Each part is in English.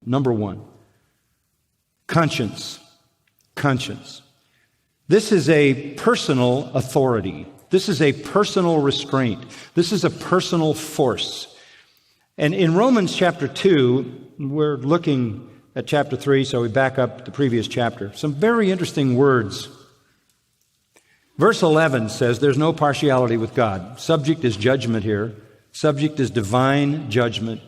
Number one, conscience. Conscience. This is a personal authority. This is a personal restraint. This is a personal force. And in Romans chapter 2, we're looking at chapter 3, so we back up the previous chapter. Some very interesting words. Verse 11 says there's no partiality with God. Subject is judgment here. Subject is divine judgment.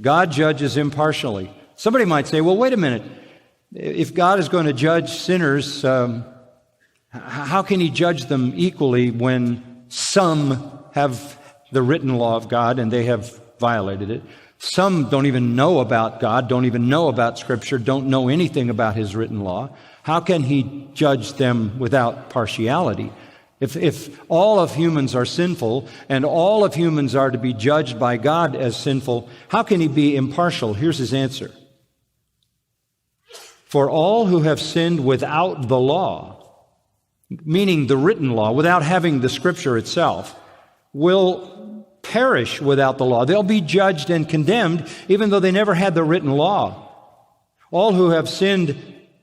God judges impartially. Somebody might say, well, wait a minute. If God is going to judge sinners, how can He judge them equally when some have the written law of God and they have violated it? Some don't even know about God, don't even know about Scripture, don't know anything about His written law. How can He judge them without partiality? If all of humans are sinful and all of humans are to be judged by God as sinful, how can He be impartial? Here's His answer. For all who have sinned without the law, meaning the written law, without having the Scripture itself, will perish without the law. They'll be judged and condemned even though they never had the written law. All who have sinned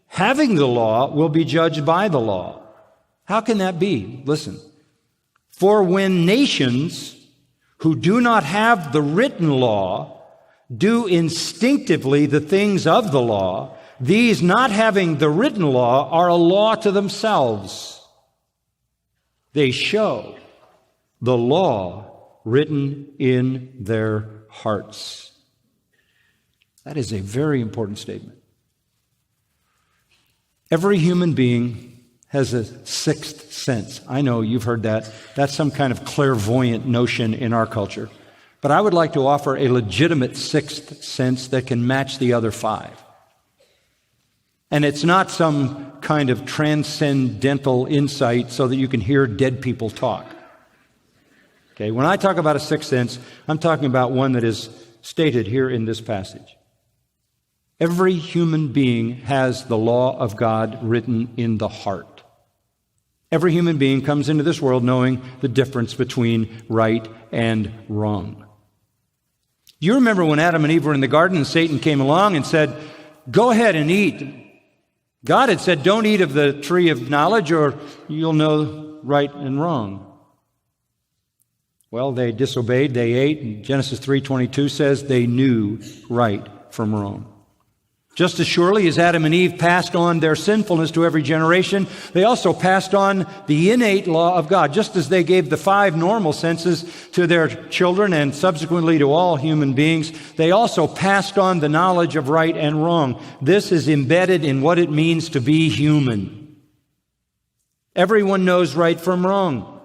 having the law will be judged by the law. How can that be? Listen. For when nations who do not have the written law do instinctively the things of the law, these not having the written law are a law to themselves. They show the law written in their hearts. That is a very important statement. Every human being has a sixth sense. I know you've heard that. That's some kind of clairvoyant notion in our culture. But I would like to offer a legitimate sixth sense that can match the other five. And it's not some kind of transcendental insight so that you can hear dead people talk. Okay, when I talk about a sixth sense, I'm talking about one that is stated here in this passage. Every human being has the law of God written in the heart. Every human being comes into this world knowing the difference between right and wrong. Do you remember when Adam and Eve were in the garden and Satan came along and said, go ahead and eat? God had said, don't eat of the tree of knowledge or you'll know right and wrong. Well, they disobeyed, they ate, and Genesis 3:22 says they knew right from wrong. Just as surely as Adam and Eve passed on their sinfulness to every generation, they also passed on the innate law of God. Just as they gave the 5 normal senses to their children and subsequently to all human beings, they also passed on the knowledge of right and wrong. This is embedded in what it means to be human. Everyone knows right from wrong.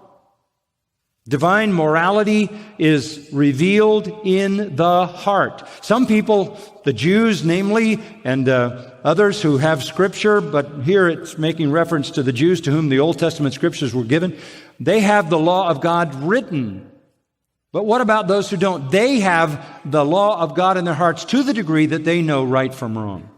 Divine morality is revealed in the heart. Some people, the Jews namely, and others who have Scripture, but here it's making reference to the Jews to whom the Old Testament Scriptures were given, they have the law of God written. But what about those who don't? They have the law of God in their hearts to the degree that they know right from wrong.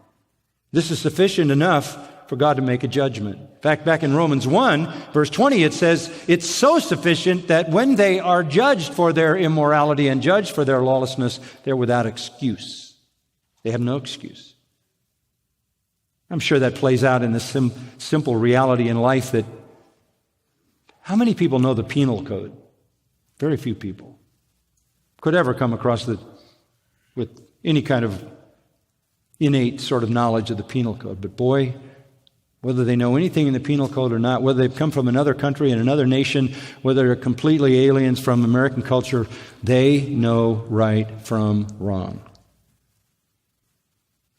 This is sufficient enough for God to make a judgment. In fact, back in Romans 1, verse 20, it says, it's so sufficient that when they are judged for their immorality and judged for their lawlessness, they're without excuse. They have no excuse. I'm sure that plays out in the simple reality in life that how many people know the penal code? Very few people could ever come across with any kind of innate sort of knowledge of the penal code. But boy, whether they know anything in the penal code or not, whether they've come from another country and another nation, whether they're completely aliens from American culture, they know right from wrong.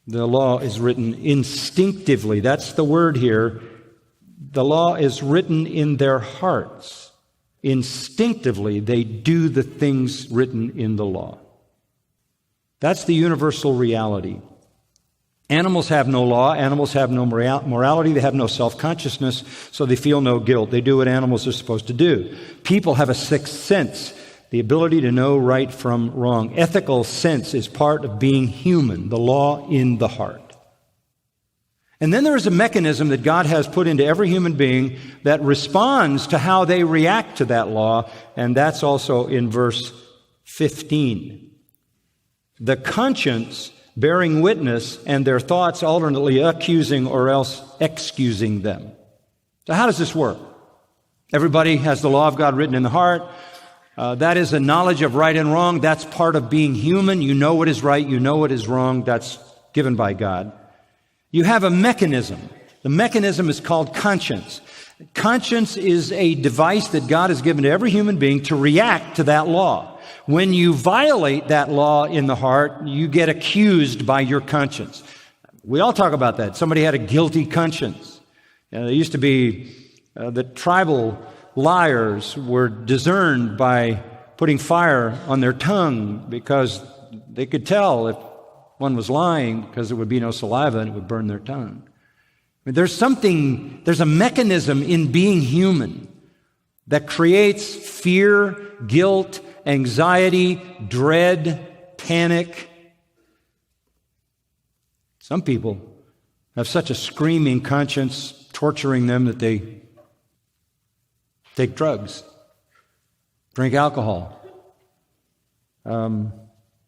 The law is written instinctively. That's the word here. The law is written in their hearts. Instinctively, they do the things written in the law. That's the universal reality. Animals have no law. Animals have no morality. They have no self-consciousness, so they feel no guilt. They do what animals are supposed to do. People have a sixth sense, the ability to know right from wrong. Ethical sense is part of being human, the law in the heart. And then there is a mechanism that God has put into every human being that responds to how they react to that law, and that's also in verse 15. The conscience bearing witness, and their thoughts alternately accusing or else excusing them. So how does this work? Everybody has the law of God written in the heart. That is a knowledge of right and wrong. That's part of being human. You know what is right. You know what is wrong. That's given by God. You have a mechanism. The mechanism is called conscience. Conscience is a device that God has given to every human being to react to that law. When you violate that law in the heart, you get accused by your conscience. We all talk about that. Somebody had a guilty conscience. There used to be the tribal liars were discerned by putting fire on their tongue because they could tell if one was lying because there would be no saliva and it would burn their tongue. I mean, there's a mechanism in being human that creates fear, guilt, anxiety, dread, panic. Some people have such a screaming conscience torturing them that they take drugs, drink alcohol,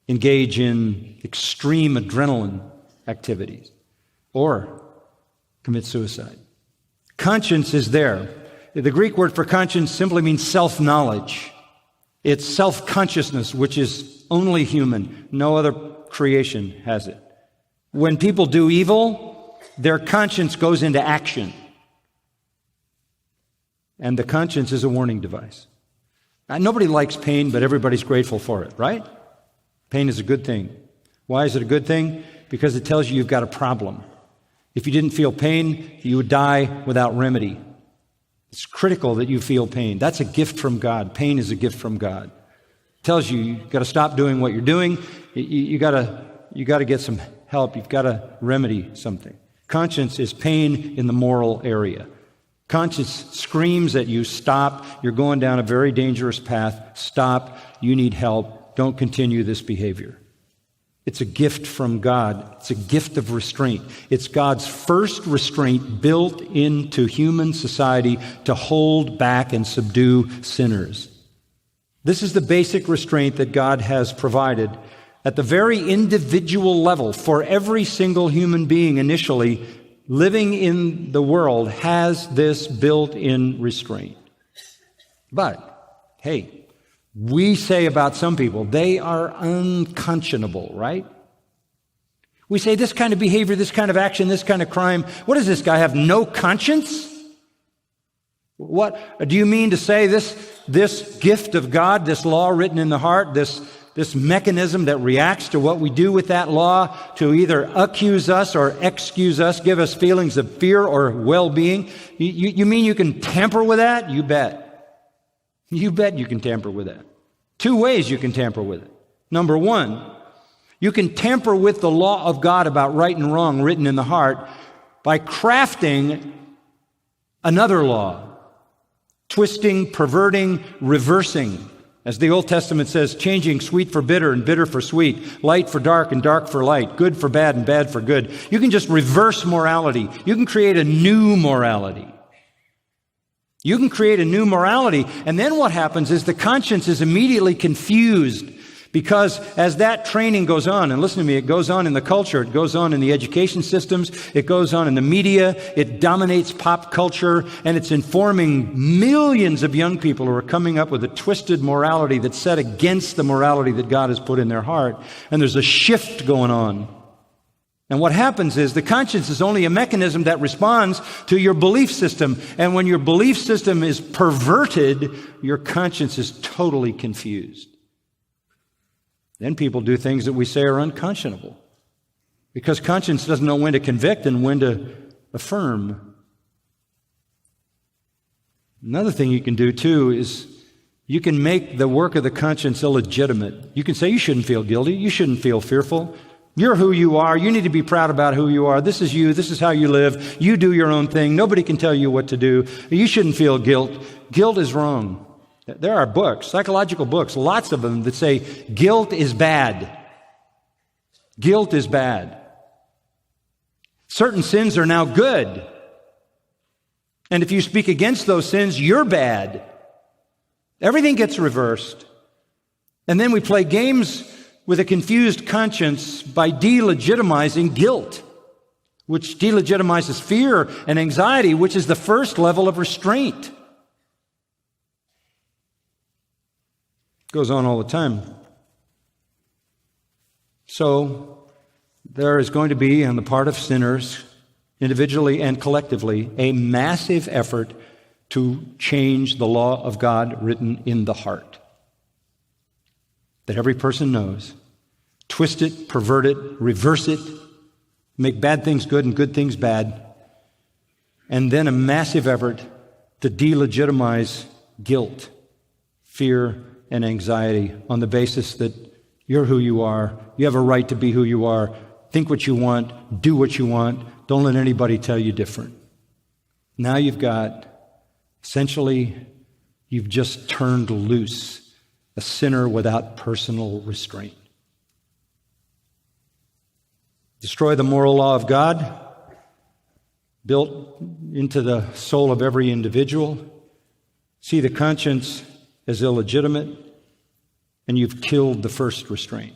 engage in extreme adrenaline activities, or commit suicide. Conscience is there. The Greek word for conscience simply means self-knowledge. It's self-consciousness, which is only human. No other creation has it. When people do evil, their conscience goes into action. And the conscience is a warning device. Now, nobody likes pain, but everybody's grateful for it, right? Pain is a good thing. Why is it a good thing? Because it tells you you've got a problem. If you didn't feel pain, you would die without remedy. It's critical that you feel pain. That's a gift from God. Pain is a gift from God. It tells you you've got to stop doing what you're doing. You got to get some help. You've got to remedy something. Conscience is pain in the moral area. Conscience screams at you, stop. You're going down a very dangerous path. Stop. You need help. Don't continue this behavior. It's a gift from God. It's a gift of restraint. It's God's first restraint built into human society to hold back and subdue sinners. This is the basic restraint that God has provided at the very individual level for every single human being initially living in the world has this built-in restraint. But, hey, we say about some people, they are unconscionable, right? We say this kind of behavior, this kind of action, this kind of crime. What does this guy have? No conscience? What do you mean to say this gift of God, this law written in the heart, this mechanism that reacts to what we do with that law to either accuse us or excuse us, give us feelings of fear or well-being? You mean you can tamper with that? You bet. You bet you can tamper with that. Two ways you can tamper with it. Number one, you can tamper with the law of God about right and wrong written in the heart by crafting another law, twisting, perverting, reversing. As the Old Testament says, changing sweet for bitter and bitter for sweet, light for dark and dark for light, good for bad and bad for good. You can just reverse morality. You can create a new morality. You can create a new morality, and then what happens is the conscience is immediately confused because as that training goes on, and listen to me, it goes on in the culture, it goes on in the education systems, it goes on in the media, it dominates pop culture, and it's informing millions of young people who are coming up with a twisted morality that's set against the morality that God has put in their heart, and there's a shift going on. And what happens is the conscience is only a mechanism that responds to your belief system. And when your belief system is perverted, your conscience is totally confused. Then people do things that we say are unconscionable. Because conscience doesn't know when to convict and when to affirm. Another thing you can do too is you can make the work of the conscience illegitimate. You can say you shouldn't feel guilty, you shouldn't feel fearful. You're who you are. You need to be proud about who you are. This is you. This is how you live. You do your own thing. Nobody can tell you what to do. You shouldn't feel guilt. Guilt is wrong. There are books, psychological books, lots of them that say guilt is bad. Guilt is bad. Certain sins are now good. And if you speak against those sins, you're bad. Everything gets reversed. And then we play games with a confused conscience by delegitimizing guilt, which delegitimizes fear and anxiety, which is the first level of restraint. Goes on all the time. So there is going to be, on the part of sinners, individually and collectively, a massive effort to change the law of God written in the heart, that every person knows. Twist it, pervert it, reverse it, make bad things good and good things bad, and then a massive effort to delegitimize guilt, fear, and anxiety on the basis that you're who you are, you have a right to be who you are, think what you want, do what you want, don't let anybody tell you different. Now essentially, you've just turned loose a sinner without personal restraint. Destroy the moral law of God, built into the soul of every individual. See the conscience as illegitimate, and you've killed the first restraint.